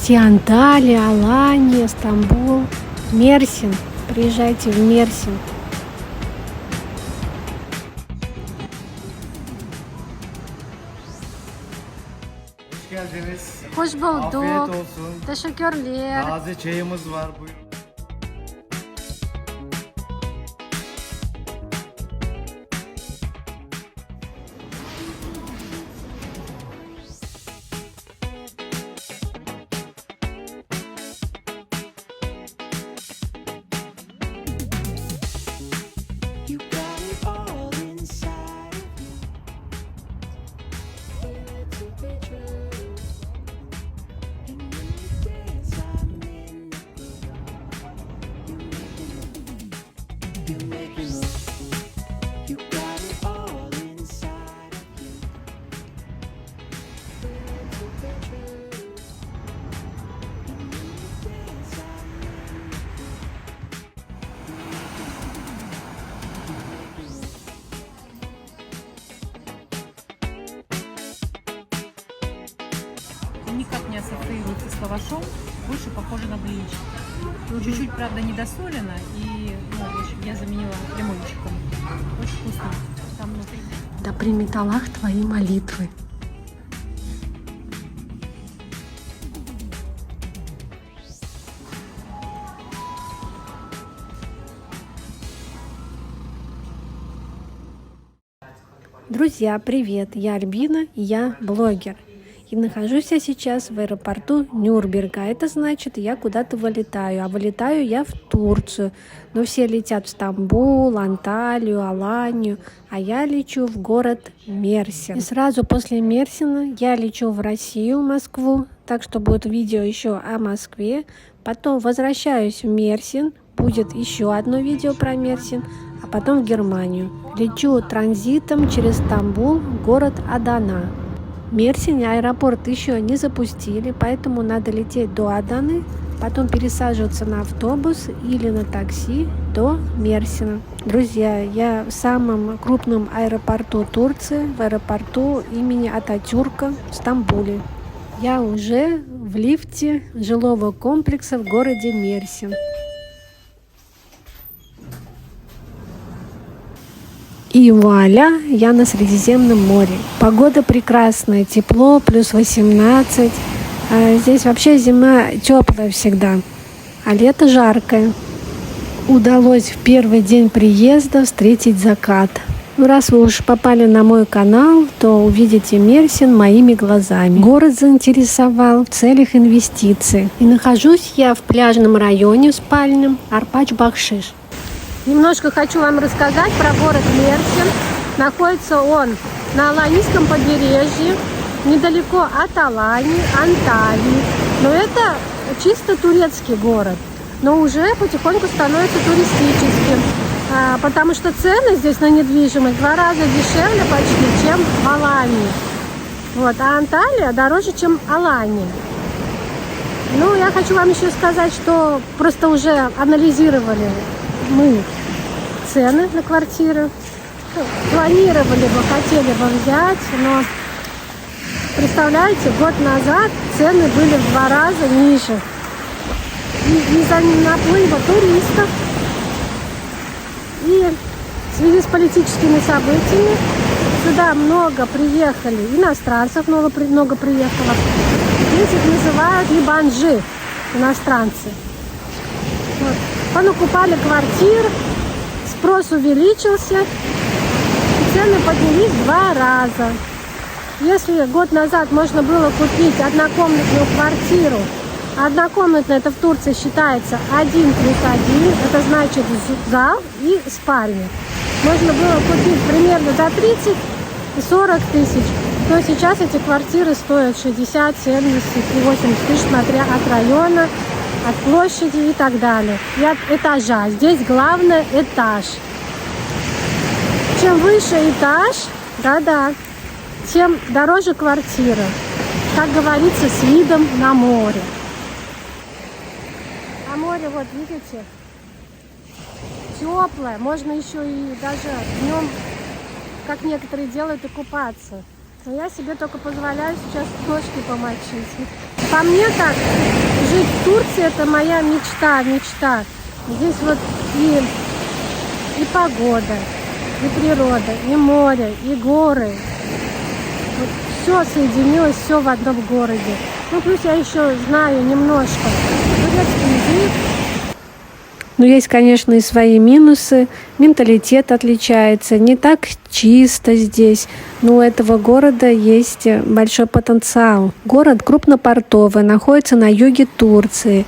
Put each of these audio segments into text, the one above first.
Все Анталия, Алания, Стамбул, Мерсин. Приезжайте в Мерсин. Hoş geldiniz. Hoş bulduk. Afiyet olsun. Teşekkürler. Taze çayımız var. Buyurun. Никак не ассоциируется с лавашом, больше похоже на блинчик. Чуть-чуть, правда, недосолено, и я заменила лимончиком. Очень вкусно. Там внутри. Да примет Аллах твои молитвы. Друзья, привет! Я Альбина, и я блогер. И нахожусь я сейчас в аэропорту Нюрнберга. Это значит, я куда-то вылетаю. А вылетаю я в Турцию. Но все летят в Стамбул, Анталию, Аланию. А я лечу в город Мерсин. И сразу после Мерсина я лечу в Россию, в Москву. Так что будет видео еще о Москве. Потом возвращаюсь в Мерсин. Будет еще одно видео про Мерсин. А потом в Германию. Лечу транзитом через Стамбул, город Адана. Мерсин аэропорт еще не запустили, поэтому надо лететь до Аданы, потом пересаживаться на автобус или на такси до Мерсина. Друзья, я в самом крупном аэропорту Турции, в аэропорту имени Ататюрка в Стамбуле. Я уже в лифте жилого комплекса в городе Мерсин. И вуаля, я на Средиземном море. Погода прекрасная, тепло, плюс 18. Здесь вообще зима теплая всегда, а лето жаркое. Удалось в первый день приезда встретить закат. Ну, раз вы уж попали на мой канал, то увидите Мерсин моими глазами. Город заинтересовал в целях инвестиций. И нахожусь я в пляжном районе, в спальном, Арпач-Бахшиш. Немножко хочу вам рассказать про город Мерсин. Находится он на Аланийском побережье, недалеко от Алании, Анталии. Но это чисто турецкий город, но уже потихоньку становится туристическим, потому что цены здесь на недвижимость в 2 раза дешевле почти, чем в Алании. Вот, а Анталия дороже, чем Алания. Ну, я хочу вам еще сказать, что просто уже анализировали мы цены на квартиры. Планировали бы, хотели бы взять, но представляете, год назад цены были в 2 раза ниже. И из-за наплыва туристов и в связи с политическими событиями сюда много приехали иностранцев, много приехало. Здесь их называют либанжи, иностранцы. Вот. Понакупали квартир, спрос увеличился, и цены поднялись в 2 раза. Если год назад можно было купить однокомнатную квартиру, а однокомнатная это в Турции считается 1+1, это значит зал и спальня. Можно было купить примерно за 30 и 40 тысяч, то сейчас эти квартиры стоят 60, 70 и 80 тысяч, смотря от района, от площади и так далее, и от этажа. Здесь главное этаж. Чем выше этаж, да-да, тем дороже квартира. Как говорится, с видом на море. А море, вот видите, теплое. Можно еще и даже днем, как некоторые делают, и купаться. Но я себе только позволяю сейчас ножки помочить. По мне так, жить в Турции это моя мечта. Здесь вот и погода, и природа, и море, и горы. Вот все соединилось, все в одном городе. Ну, плюс я еще знаю немножко турецкий язык. Но есть, конечно, и свои минусы. Менталитет отличается. Не так чисто здесь. Но у этого города есть большой потенциал. Город крупнопортовый, находится на юге Турции.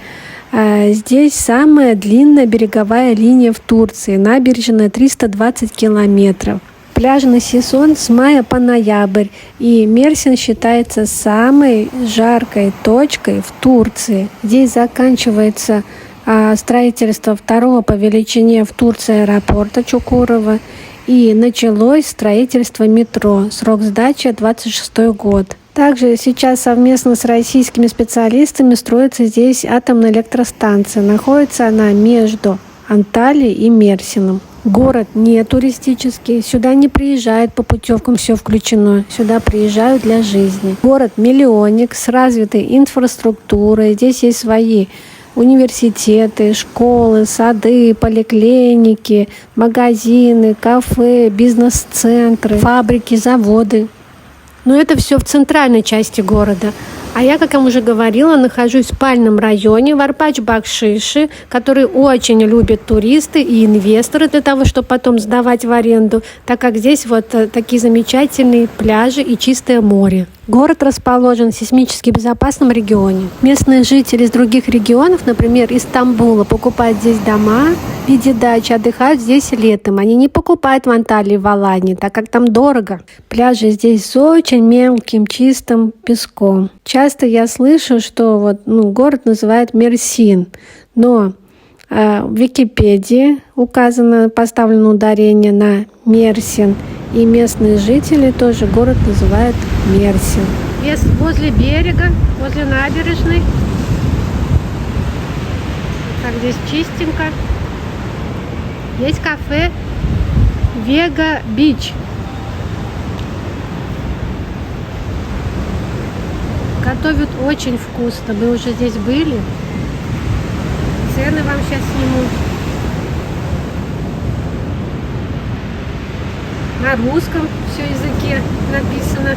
Здесь самая длинная береговая линия в Турции. Набережная 320 километров. Пляжный сезон с мая по ноябрь. И Мерсин считается самой жаркой точкой в Турции. Здесь заканчивается строительство второго по величине в Турции аэропорта Чукурова, и началось строительство метро. Срок сдачи 26 год. Также сейчас совместно с российскими специалистами строится здесь атомная электростанция. Находится она между Анталией и Мерсином. Город не туристический, сюда не приезжают по путевкам, все включено. Сюда приезжают для жизни. Город-миллионник с развитой инфраструктурой. Здесь есть свои университеты, школы, сады, поликлиники, магазины, кафе, бизнес-центры, фабрики, заводы. Но это все в центральной части города. А я, как я уже говорила, нахожусь в спальном районе в Арпач-Бакшиши, который очень любят туристы и инвесторы для того, чтобы потом сдавать в аренду, так как здесь вот такие замечательные пляжи и чистое море. Город расположен в сейсмически безопасном регионе. Местные жители из других регионов, например, из Стамбула, покупают здесь дома в виде дачи, отдыхают здесь летом. Они не покупают в Анталии, в Алании, так как там дорого. Пляжи здесь с очень мелким, чистым песком. Часто я слышу, что город называют Мерсин, но в Википедии поставлено ударение на Мерсин, и местные жители тоже город называют Мерсин. Возле берега, возле набережной. Так здесь чистенько. Есть кафе Вега Бич. Готовят очень вкусно. Мы уже здесь были. Цены вам сейчас сниму. На русском все языке написано.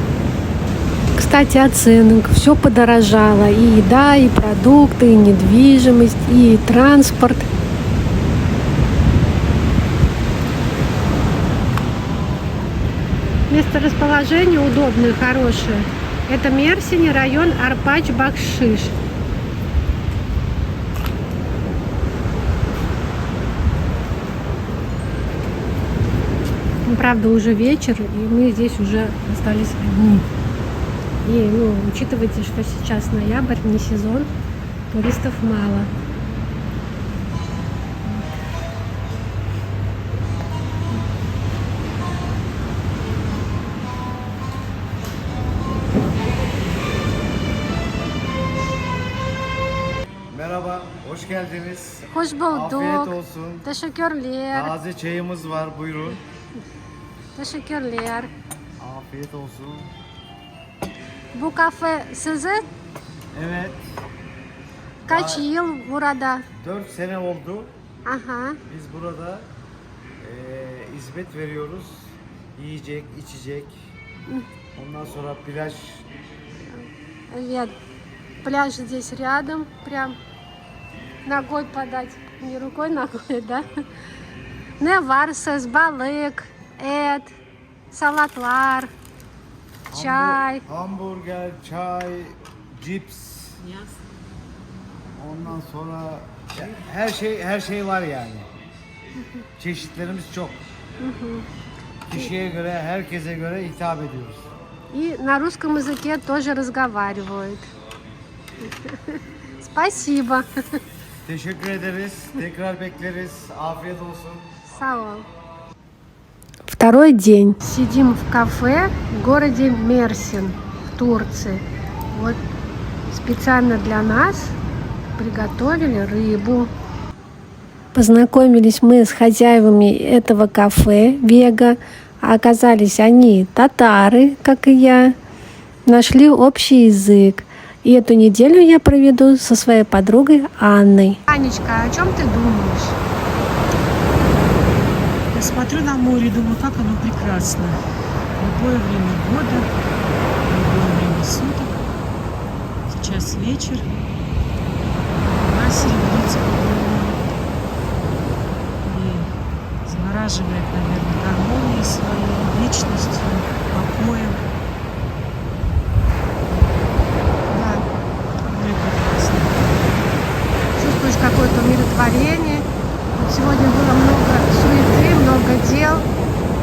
Кстати, о ценах. Все подорожало. И еда, и продукты, и недвижимость, и транспорт. Месторасположение удобное, хорошее. Это Мерсин, район Арпач-Бакшиш. Правда, уже вечер, и мы здесь уже остались одни. И, учитывайте, что сейчас ноябрь, не сезон, туристов мало. Merhaba, hoş geldiniz. Hoş bulduk. Afiyet olsun. Teşekkürler. Taze çayımız var, buyurun. Teşekkürler. Afiyet olsun. Bu kafe sizin? Evet, Kaç yıl burada? 4 sene oldu. Aha. Biz burada hizmet veriyoruz. Yiyecek, içecek. Ondan sonra plaj. Evet. Пляж здесь рядом, прям ногой подать, не рукой, ногой, да? Ne varsa balık, et, salatlar, çay. Hamburger, çay, cips. Ondan sonra her şey var yani. Çeşitlerimiz çok. Kişiye göre, herkese göre hitap ediyoruz. И на русском языке тоже разговаривают. Спасибо. Teşekkür ederiz. Tekrar bekleriz. Afiyet olsun. Сау. Второй день. Сидим в кафе в городе Мерсин, в Турции. Вот специально для нас приготовили рыбу. Познакомились мы с хозяевами этого кафе Вега. Оказались они татары, как и я. Нашли общий язык. И эту неделю я проведу со своей подругой Анной. Анечка, о чем ты думаешь? Я смотрю на море, думаю, как оно прекрасно. Любое время года, любое время суток. Сейчас вечер. Она серебрится и завораживает, наверное, гармонией своей, вечностью, покоем. Да. Море прекрасно. Чувствуешь какое-то умиротворение. Вот сегодня было много суеты, много дел.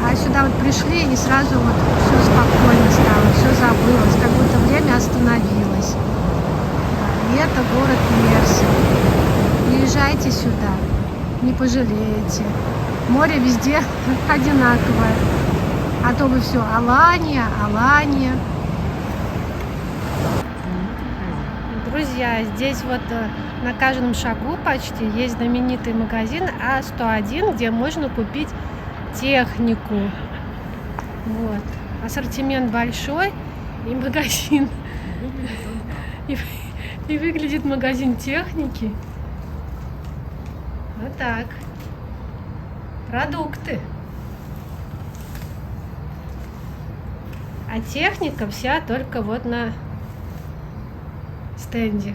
А сюда вот пришли и сразу вот все спокойно стало, все забылось, как будто время остановилось. Да, и это город Мерсин. Приезжайте сюда, не пожалеете. Море везде одинаковое. А то вы все Алания, Алания. Друзья, здесь вот на каждом шагу почти есть знаменитый магазин А101, где можно купить технику. Вот. Ассортимент большой и магазин. И выглядит магазин техники. Вот так. Продукты. А техника вся только вот на стенде.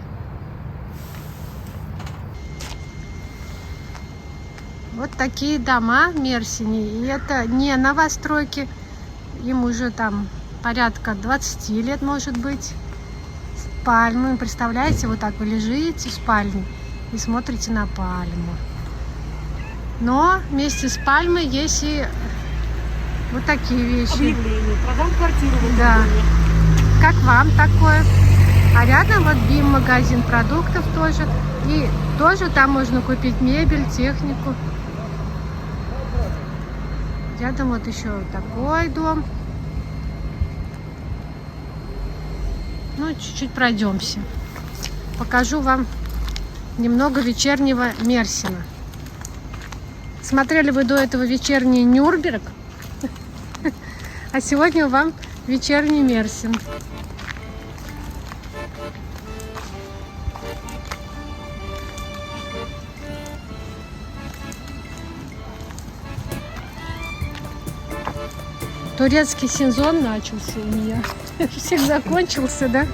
Вот такие дома в Мерсине. И это не новостройки. Им уже там порядка 20 лет, может быть. Пальмы. Представляете, вот так вы лежите в спальне и смотрите на пальму. Но вместе с пальмой есть и вот такие вещи. Объявление. Продам квартиру в этом Да. доме. Как вам такое? А рядом вот БИМ-магазин продуктов тоже. И тоже там можно купить мебель, технику. Рядом вот еще такой дом. Ну, чуть-чуть пройдемся. Покажу вам немного вечернего Мерсина. Смотрели вы до этого вечерний Нюрнберг? А сегодня вам вечерний Мерсин. Турецкий сезон начался у меня. Всех закончился, да?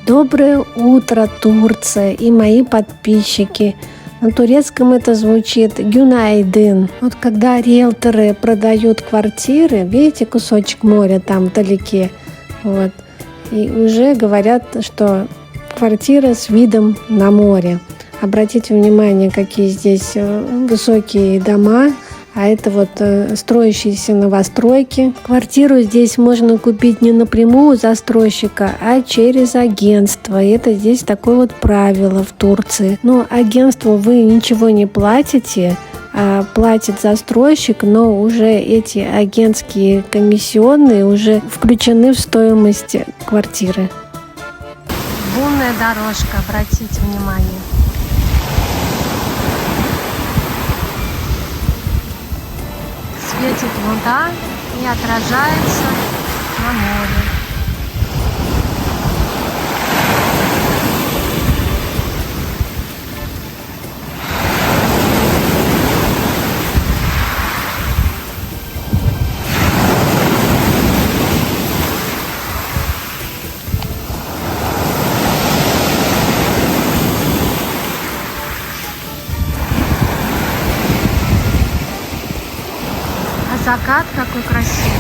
Доброе утро, Турция и мои подписчики. На турецком это звучит «Гюнайдын». Вот когда риэлторы продают квартиры, видите кусочек моря там вдалеке, вот, и уже говорят, что квартира с видом на море. Обратите внимание, какие здесь высокие дома, а это вот строящиеся новостройки. Квартиру здесь можно купить не напрямую у застройщика, а через агентство. И это здесь такое вот правило в Турции. Но агентству вы ничего не платите, а платит застройщик, но уже эти агентские комиссионные уже включены в стоимость квартиры. Бумная дорожка, обратите внимание. Светит луна и отражается на море. Закат какой красивый.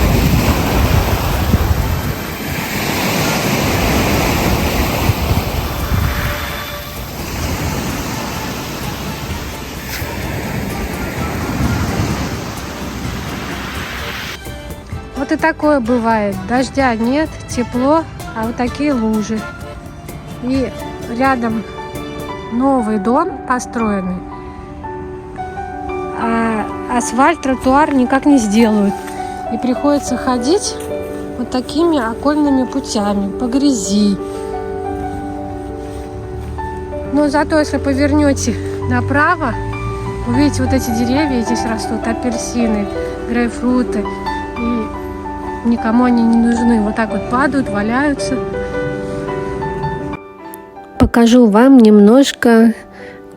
Вот и такое бывает. Дождя нет, тепло, а вот такие лужи. И рядом новый дом построенный. А асфальт, тротуар никак не сделают. И приходится ходить вот такими окольными путями по грязи. Но зато если повернете направо, Увидите, вот эти деревья здесь растут, апельсины, грейпфруты. И никому они не нужны. Вот так вот падают, валяются. Покажу вам немножко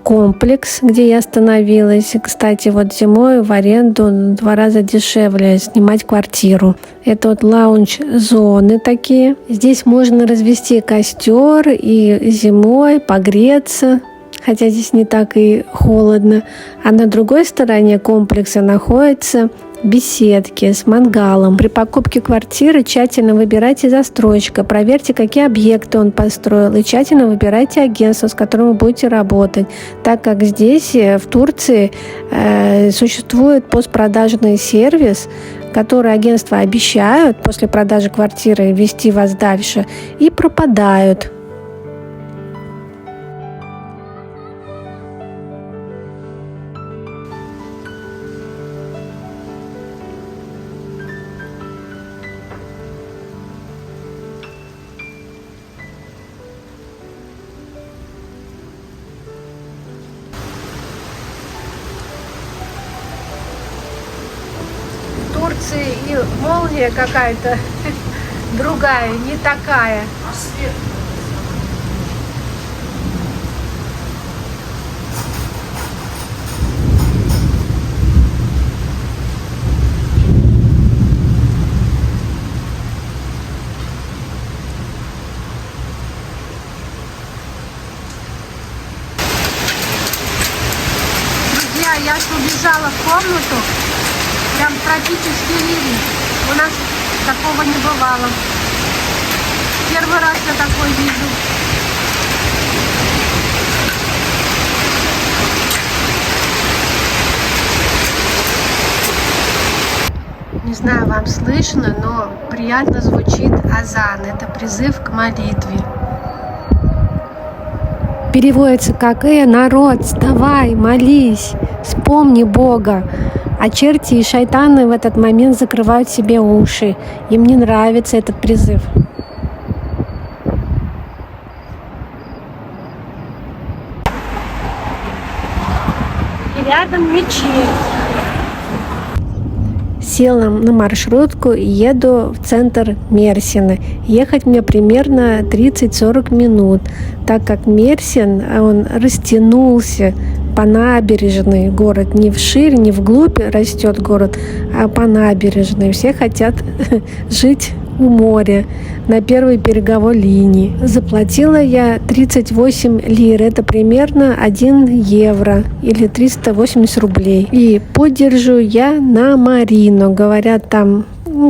комплекс, где я остановилась. Кстати, вот зимой в аренду в 2 раза дешевле снимать квартиру. Это вот лаунж-зоны такие. Здесь можно развести костер и зимой погреться, хотя здесь не так и холодно. А на другой стороне комплекса находятся беседки с мангалом. При покупке квартиры тщательно выбирайте застройщика, проверьте, какие объекты он построил, и тщательно выбирайте агентство, с которым вы будете работать, так как здесь, в Турции, существует постпродажный сервис, который агентства обещают после продажи квартиры вести вас дальше и пропадают. В Турции и молния какая-то другая, не такая. Друзья, я аж убежала в комнату. Прям тропический ливень. У нас такого не бывало. Первый раз я такой вижу. Не знаю, вам слышно, но приятно звучит азан. Это призыв к молитве. Переводится как народ, вставай, молись, вспомни Бога». А черти и шайтаны в этот момент закрывают себе уши. Им не нравится этот призыв. И рядом мечеть. Села на маршрутку и еду в центр Мерсина. Ехать мне примерно 30-40 минут, так как Мерсин, он растянулся по набережной. Город не вширь, не вглубь растет город, а по набережной. Все хотят жить у моря на первой береговой линии. Заплатила я 38 лир, это примерно 1 евро или 380 рублей. И путь держу я на Марино. Говорят, там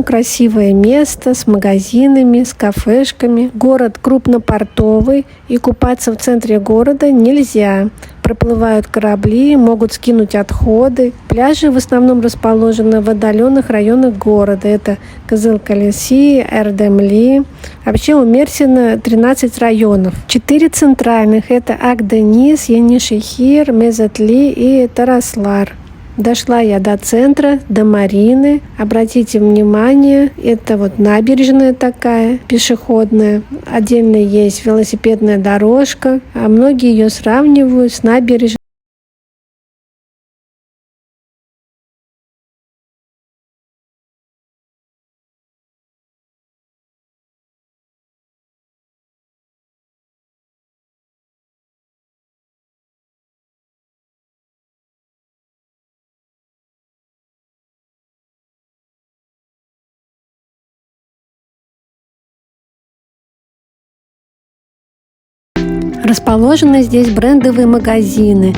красивое место с магазинами, с кафешками. Город крупнопортовый, и купаться в центре города нельзя. Проплывают корабли, могут скинуть отходы. Пляжи в основном расположены в отдаленных районах города. Это Кызылкалеси, Эрдемли. Вообще у Мерсина 13 районов. 4 центральных. Это Акденис, Енишехир, Мезатли и Тараслар. Дошла я до центра, до Марины. Обратите внимание, это вот набережная такая, пешеходная. Отдельно есть велосипедная дорожка. А многие ее сравнивают с набережной. Расположены здесь брендовые магазины.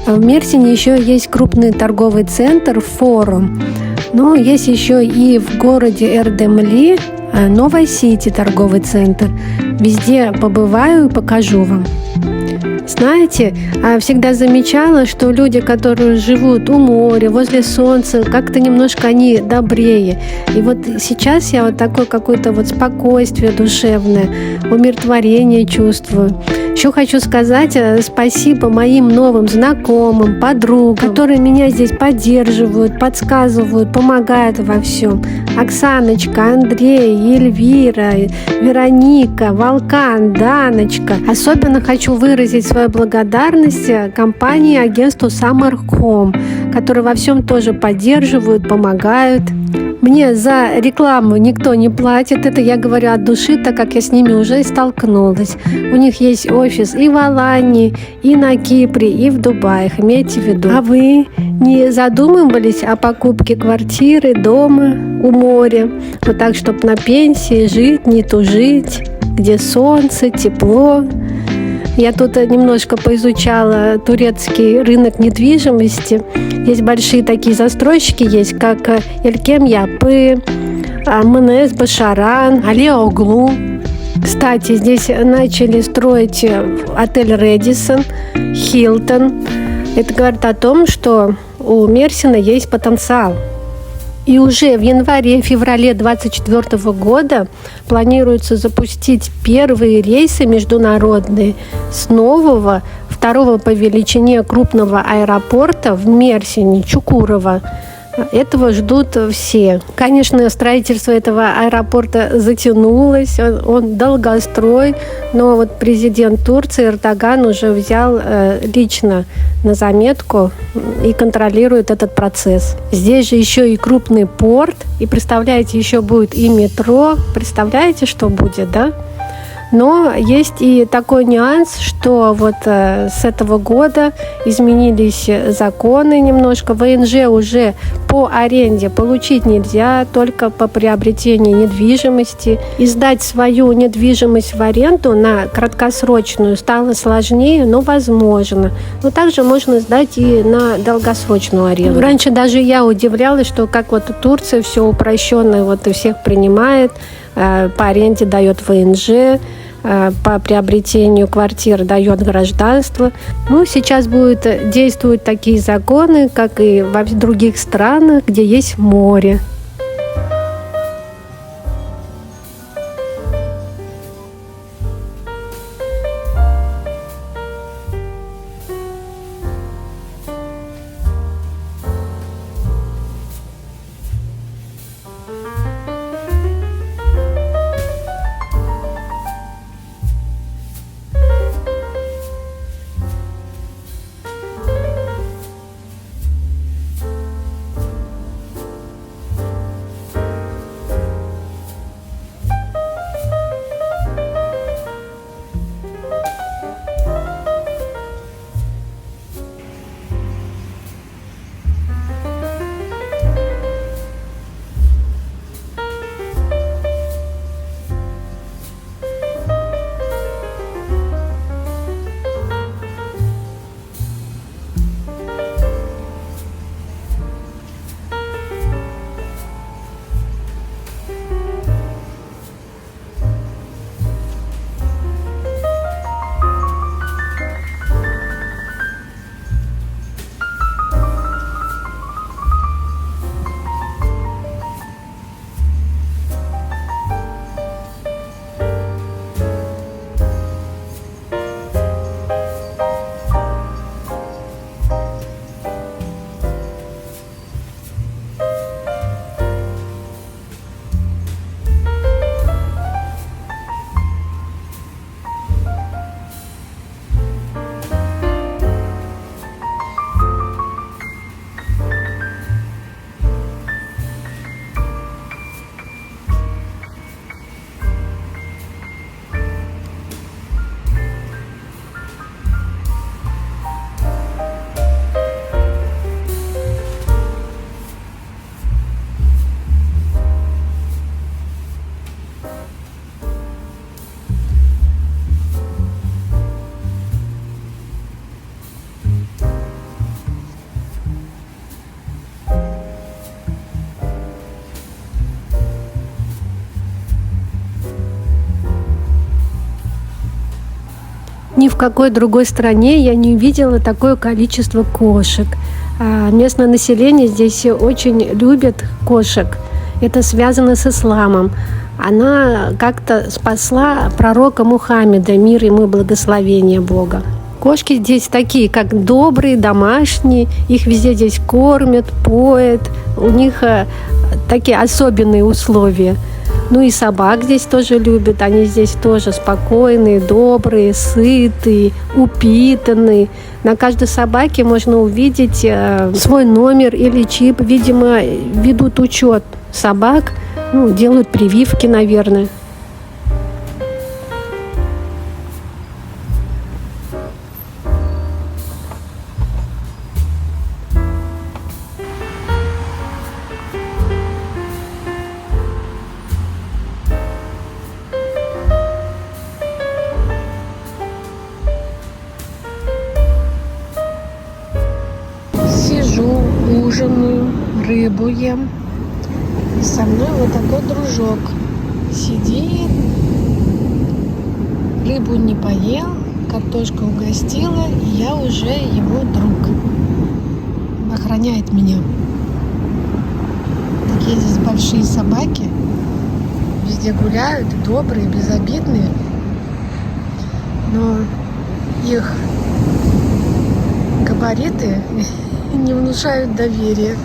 В Мерсине еще есть крупный торговый центр «Форум». Но есть еще и в городе Эрдемли Новой Сити торговый центр. Везде побываю и покажу вам. Знаете, всегда замечала, что люди, которые живут у моря, возле солнца, как-то немножко они добрее. И вот сейчас я вот такое какое-то вот спокойствие душевное, умиротворение чувствую. Еще хочу сказать спасибо моим новым знакомым, подругам, которые меня здесь поддерживают, подсказывают, помогают во всем. Оксаночка, Андрей, Эльвира, Вероника, Волкан, Даночка. Особенно хочу выразить свою свою благодарность компании, агентству Summer Home, которые во всем тоже поддерживают, помогают. Мне за рекламу никто не платит, это я говорю от души, так как я с ними уже столкнулась. У них есть офис и в Алании, и на Кипре, и в Дубае, имейте в виду. А вы не задумывались о покупке квартиры, дома у моря? Вот так, чтобы на пенсии жить, не тужить, где солнце, тепло. Я тут немножко поизучала турецкий рынок недвижимости. Здесь большие такие застройщики есть, как Элькем Япы, МНС Башаран, Алиоглу. Кстати, здесь начали строить отель Рэдисон, Хилтон. Это говорит о том, что у Мерсина есть потенциал. И уже в январе-феврале 2024 года планируется запустить первые рейсы международные с нового, второго по величине крупного аэропорта в Мерсине, Чукурова. Этого ждут все. Конечно, строительство этого аэропорта затянулось, он долгострой, но вот президент Турции Эрдоган уже взял лично на заметку и контролирует этот процесс. Здесь же еще и крупный порт, и представляете, еще будет и метро. Представляете, что будет, да? Но есть и такой нюанс, что вот с этого года изменились законы немножко. ВНЖ уже по аренде получить нельзя, только по приобретению недвижимости. И сдать свою недвижимость в аренду на краткосрочную стало сложнее, но возможно. Но также можно сдать и на долгосрочную аренду. Раньше даже я удивлялась, что как вот Турция все упрощенно вот и всех принимает, по аренде дает ВНЖ, по приобретению квартир дает гражданство. Ну, сейчас будут действовать такие законы, как и во других странах, где есть море. Ни в какой другой стране я не увидела такое количество кошек. Местное население здесь очень любит кошек. Это связано с исламом. Она как-то спасла пророка Мухаммеда, мир ему и благословение Бога. Кошки здесь такие, как добрые, домашние. Их везде здесь кормят, поят. У них такие особенные условия. Ну и собак здесь тоже любят. Они здесь тоже спокойные, добрые, сытые, упитанные. На каждой собаке можно увидеть свой номер или чип. Видимо, ведут учет собак, ну, делают прививки, наверное. Сижу, ужинаю, рыбу ем. И со мной вот такой дружок сидит, рыбу не поел, картошку угостила, и я уже его друг. Охраняет меня. Такие здесь большие собаки, везде гуляют, добрые, безобидные, но их габариты не внушают доверия.